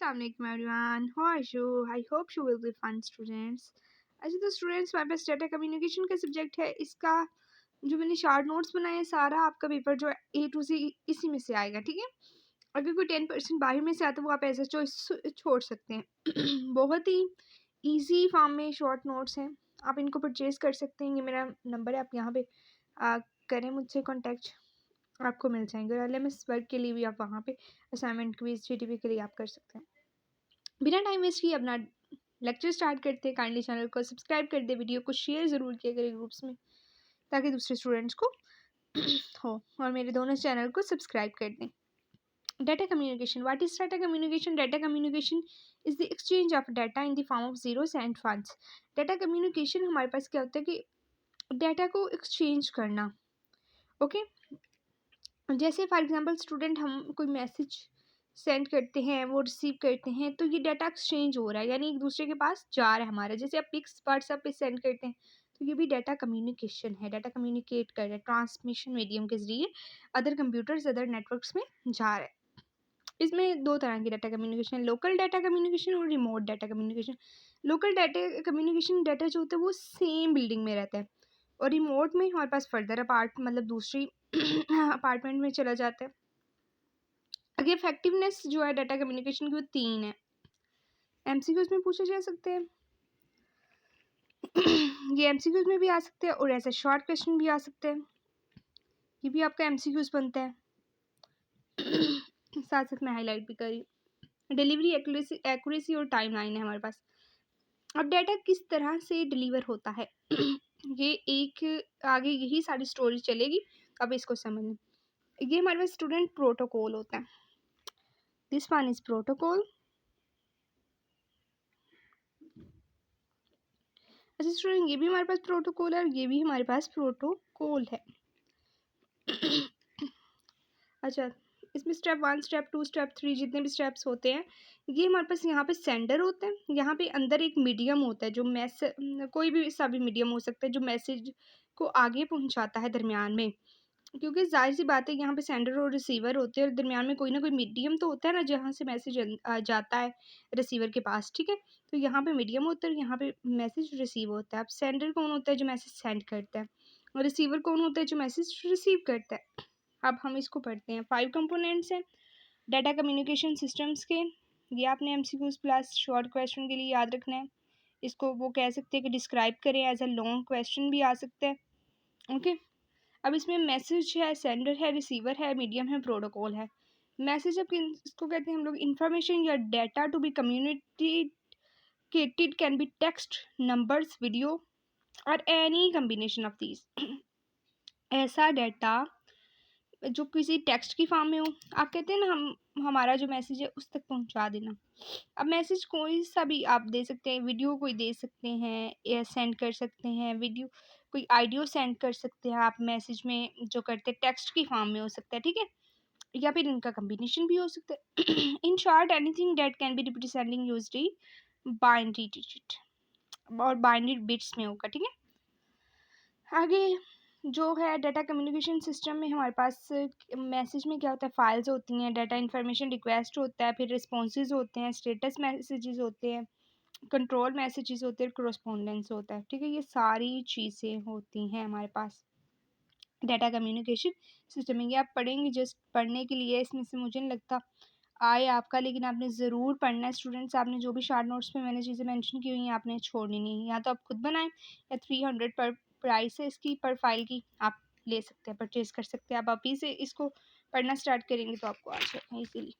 Assalamualaikum everyone. How are you? I hope you will be fun students. अच्छा तो students हमारे पास data communication का subject है। इसका जो मैंने शार्ट नोट्स बनाए हैं सारा आपका पेपर जो है ए टू सी इसी में से आएगा, ठीक है। अगर कोई 10% बाहर में से आता है वो आप ऐसा चॉइस छोड़ सकते हैं। बहुत ही इजी फॉर्म में शॉर्ट नोट्स हैं, आप इनको परचेज कर सकते हैं। ये मेरा नंबर है, आप यहाँ पे करें मुझसे कॉन्टैक्ट, आपको मिल जाएंगे। और LMS वर्क के लिए भी आप वहाँ पे असाइनमेंट क्विज GTP के लिए आप कर सकते हैं। बिना टाइम वेस्ट किए अपना लेक्चर स्टार्ट करते हैं। काइंडली चैनल को सब्सक्राइब कर दे, वीडियो को शेयर ज़रूर किया करें ग्रुप्स में ताकि दूसरे स्टूडेंट्स को हो, और मेरे दोनों चैनल को सब्सक्राइब कर दें। Data communication, what is data communication? Data communication is the exchange of data in the form of zeros and ones. Data communication हमारे पास क्या होता है कि डाटा को एक्सचेंज करना। ओके जैसे फॉर एग्जांपल स्टूडेंट, हम कोई मैसेज सेंड करते हैं, वो रिसीव करते हैं, तो ये डाटा एक्सचेंज हो रहा है, यानी एक दूसरे के पास जा रहा है हमारा। जैसे आप पिक्स व्हाट्सएप पे सेंड करते हैं, तो ये भी डाटा कम्युनिकेशन है। डाटा कम्युनिकेट कर रहा है ट्रांसमिशन मीडियम के जरिए अदर कंप्यूटर्स अदर नेटवर्क्स में जा रहा है। इसमें दो तरह की data communication, local data communication और remote data communication. Local data communication data जो होता है वो सेम बिल्डिंग में रहता है, और रिमोट में हमारे पास फर्दर अपार्ट मतलब दूसरी अपार्टमेंट में चला जाता है। अगर इफेक्टिवनेस जो है डाटा कम्युनिकेशन की वो 3 है। MCQs में पूछे जा सकते हैं। ये MCQs में भी आ सकते हैं और ऐसे शॉर्ट क्वेश्चन भी आ सकते हैं, ये भी आपका MCQs बनता है। साथ साथ मैं हाईलाइट भी करी। डिलीवरी एक्यूरेसी और टाइम लाइन है हमारे पास। अब डाटा किस तरह से डिलीवर होता है ये एक आगे यही सारी स्टोरी चलेगी, अब इसको समझ लें। ये हमारे पास स्टूडेंट प्रोटोकॉल होता है। This one is protocol. अच्छा स्टूडेंट, ये भी हमारे पास प्रोटोकॉल है और ये भी हमारे पास प्रोटोकॉल है। अच्छा, इसमें स्टेप 1 स्टेप 2 स्टेप 3 जितने भी स्टेप्स होते हैं, ये हमारे पास यहाँ पे सेंडर होते हैं, यहाँ पे अंदर एक मीडियम होता है जो कोई भी सा भी मीडियम हो सकता है जो मैसेज को आगे पहुँचाता है दरमियान में। क्योंकि जाहिर सी बात है यहाँ पे सेंडर और रिसीवर होते हैं और दरमियान में कोई ना कोई मीडियम तो होता है ना, जहाँ से मैसेज जाता है रिसीवर के पास, ठीक है। तो यहाँ पे मीडियम होता है और यहाँ पे मैसेज रिसीव होता है। अब सेंडर कौन होता है? जो मैसेज सेंड करता है। और रिसीवर कौन होता है? जो मैसेज रिसीव करता है। अब हम इसको पढ़ते हैं। 5 कंपोनेंट्स हैं डाटा कम्युनिकेशन सिस्टम्स के। ये आपने MCQs प्लस शॉर्ट क्वेश्चन के लिए याद रखना है। इसको वो कह सकते हैं कि डिस्क्राइब करें, एज अ लॉन्ग क्वेश्चन भी आ सकता है। ओके अब इसमें मैसेज है, सेंडर है, रिसीवर है, मीडियम है, प्रोटोकॉल है। मैसेज अब इसको कहते हैं हम लोग इंफॉर्मेशन या data to be communicated, can be text, numbers, video और एनी कम्बिनेशन ऑफ दीज। ऐसा डाटा जो किसी टेक्स्ट की फॉर्म में हो, आप कहते हैं ना हम हमारा जो मैसेज है उस तक पहुंचा देना। अब मैसेज कोई सा भी आप दे सकते हैं, वीडियो कोई दे सकते हैं या सेंड कर सकते हैं, वीडियो कोई ऑडियो सेंड कर सकते हैं आप मैसेज में जो करते हैं, टेक्स्ट की फॉर्म में हो सकता है, ठीक है, या फिर इनका कम्बिनेशन भी हो सकता है। In short anything that can be representing used binary digit और बाइनरी बिट्स में होगा, ठीक है। आगे जो है डाटा कम्युनिकेशन सिस्टम में हमारे पास मैसेज में क्या होता है, फाइल्स होती हैं, डाटा इन्फॉर्मेशन रिक्वेस्ट होता है, फिर रिस्पॉन्सेज होते हैं, स्टेटस मैसेजेस होते हैं, कंट्रोल मैसेजेस होते हैं, करस्पॉन्डेंस होता है, ठीक है। ये सारी चीज़ें होती हैं हमारे पास डाटा कम्युनिकेशन सिस्टम में। ये आप पढ़ेंगे जस्ट पढ़ने के लिए, इसमें से मुझे नहीं लगता आए आपका, लेकिन आपने ज़रूर पढ़ना है स्टूडेंट्स। आपने जो भी शार्ट नोट्स में मैंने चीज़ें मेंशन की हुई हैं आपने छोड़नी नहीं, या तो आप खुद बनाएं या 300 पर प्राइस है इसकी पर फाइल की, आप ले सकते हैं, परचेज कर सकते हैं। आप अभी से इसको पढ़ना स्टार्ट करेंगे तो आपको आ जाएगा इजीली।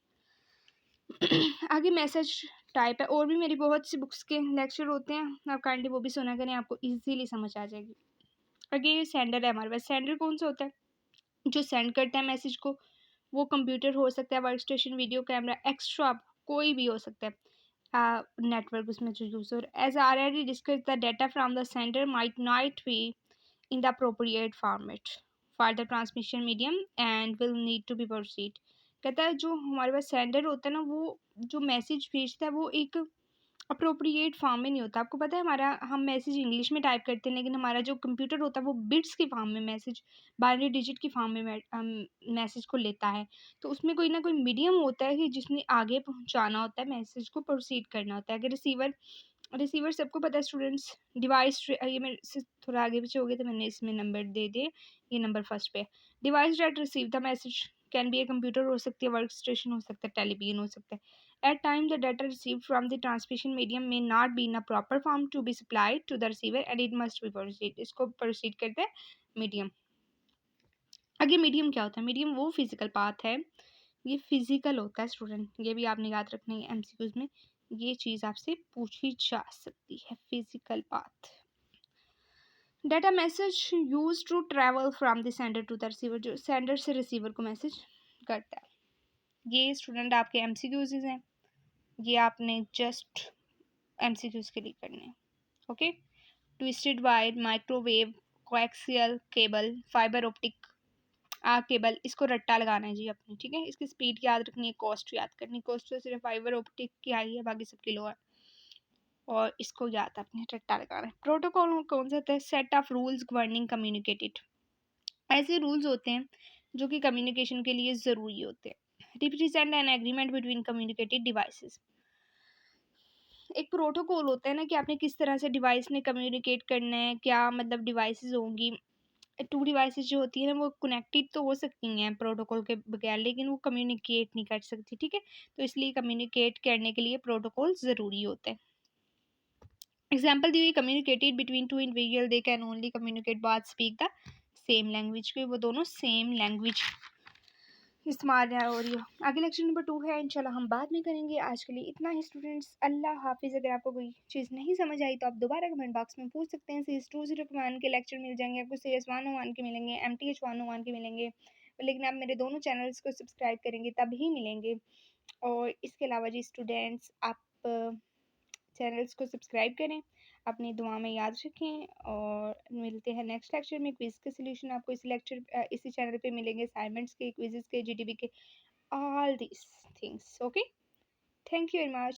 आगे मैसेज टाइप है, और भी मेरी बहुत सी बुक्स के लेक्चर होते हैं, आप काइंडली वो भी सुना करें, आपको ईजीली समझ आ जाएगी। आगे सेंडर है हमारे पास। सेंडर कौन सा होता है? जो सेंड करता है मैसेज को। वो कंप्यूटर हो सकता है, work station, video camera, extra कोई भी हो सकता है नेटवर्क उसमें जो यूज़ हो। As already discuss the data from the sender might not be in the appropriate format for the transmission medium and will need to be proceed. कहता है जो हमारे पास सेंडर होता है ना, वो जो मैसेज भेजता है वो एक अप्रोप्रिएट फॉर्म में नहीं होता। आपको पता है हम मैसेज इंग्लिश में टाइप करते हैं, लेकिन हमारा जो कंप्यूटर होता है वो बिट्स की फॉर्म में मैसेज, बाइनरी डिजिट की फॉर्म में मैसेज को लेता है। तो उसमें कोई ना कोई मीडियम होता है कि जिसने आगे पहुंचाना होता है, मैसेज को प्रोसीड करना होता है। अगर रिसीवर सबको पता है स्टूडेंट्स, डिवाइस, ये मेरे से थोड़ा आगे पीछे हो गया तो मैंने इसमें नंबर दे दिए, ये नंबर फर्स्ट पे। Device that receive the message can be a computer हो सकती है, वर्क स्टेशन हो सकता है, टेलीविजन हो सकता है। At times, the data received from the transmission medium may not be in a proper form to be supplied to the receiver and it must be proceed. इसको proceed करते हैं medium. आगे मीडियम क्या होता है? मीडियम वो physical path है, ये फिजिकल होता है स्टूडेंट, ये भी आपने याद रखना है एमसीक्यूज में, ये चीज़ आपसे पूछी जा सकती है, physical path. Data message use to travel from the sender to the receiver, जो सेंडर से रिसीवर को मैसेज करता है। ये स्टूडेंट आपके एमसीक्यूज हैं, ये आपने जस्ट एमसीक्यूज के लिए करने हैं। Okay, twisted wire, microwave, coaxial cable, fibre optic cable, इसको रट्टा लगाना है जी अपने, ठीक है। इसकी स्पीड याद रखनी है, कॉस्ट याद करनी है। कॉस्ट तो सिर्फ फाइबर ऑप्टिक की आई है, बाकी सबकी लो है, और इसको याद अपने रट्टा लगाना है। प्रोटोकॉल कौन सा होता है? Set of rules governing communicated, ऐसे रूल्स होते हैं जो कि कम्युनिकेशन के लिए ज़रूरी होते हैं। Represent an agreement between communicated devices, एक प्रोटोकॉल होता है ना कि आपने किस तरह से डिवाइस ने कम्युनिकेट करना है, क्या मतलब डिवाइसेस होंगी। टू डिवाइसेस जो होती है ना वो कनेक्टेड तो हो सकती हैं प्रोटोकॉल के बगैर, लेकिन वो कम्युनिकेट नहीं कर सकती, ठीक है। तो इसलिए कम्युनिकेट करने के लिए प्रोटोकॉल ज़रूरी होते हैं। एग्जाम्पल दी हुई, communicated between two individual, they can only communicate बात स्पीक द सेम लैंग्वेज, के वो दोनों सेम लैंग्वेज इस्तेमाल हो रही हो। आगे लेक्चर नंबर 2 है, इंशाल्लाह हम बाद में करेंगे। आज के लिए इतना ही स्टूडेंट्स, अल्लाह हाफिज़। अगर आपको कोई चीज़ नहीं समझ आई तो आप दोबारा कमेंट बॉक्स में पूछ सकते हैं। CS 201 के लेक्चर मिल जाएंगे आपको, CS 101 के मिलेंगे, MTH 101 के मिलेंगे, लेकिन आप मेरे दोनों चैनल्स को सब्सक्राइब करेंगे तभी मिलेंगे। और इसके अलावा जी स्टूडेंट्स, आप चैनल्स को सब्सक्राइब करें, अपनी दुआ में याद रखें, और मिलते हैं नेक्स्ट लेक्चर में। क्विज़ के सोल्यूशन आपको इसी चैनल पे मिलेंगे, असाइनमेंट्स के, क्विज़ेस के, GDP के, all these things. Okay, thank you very much.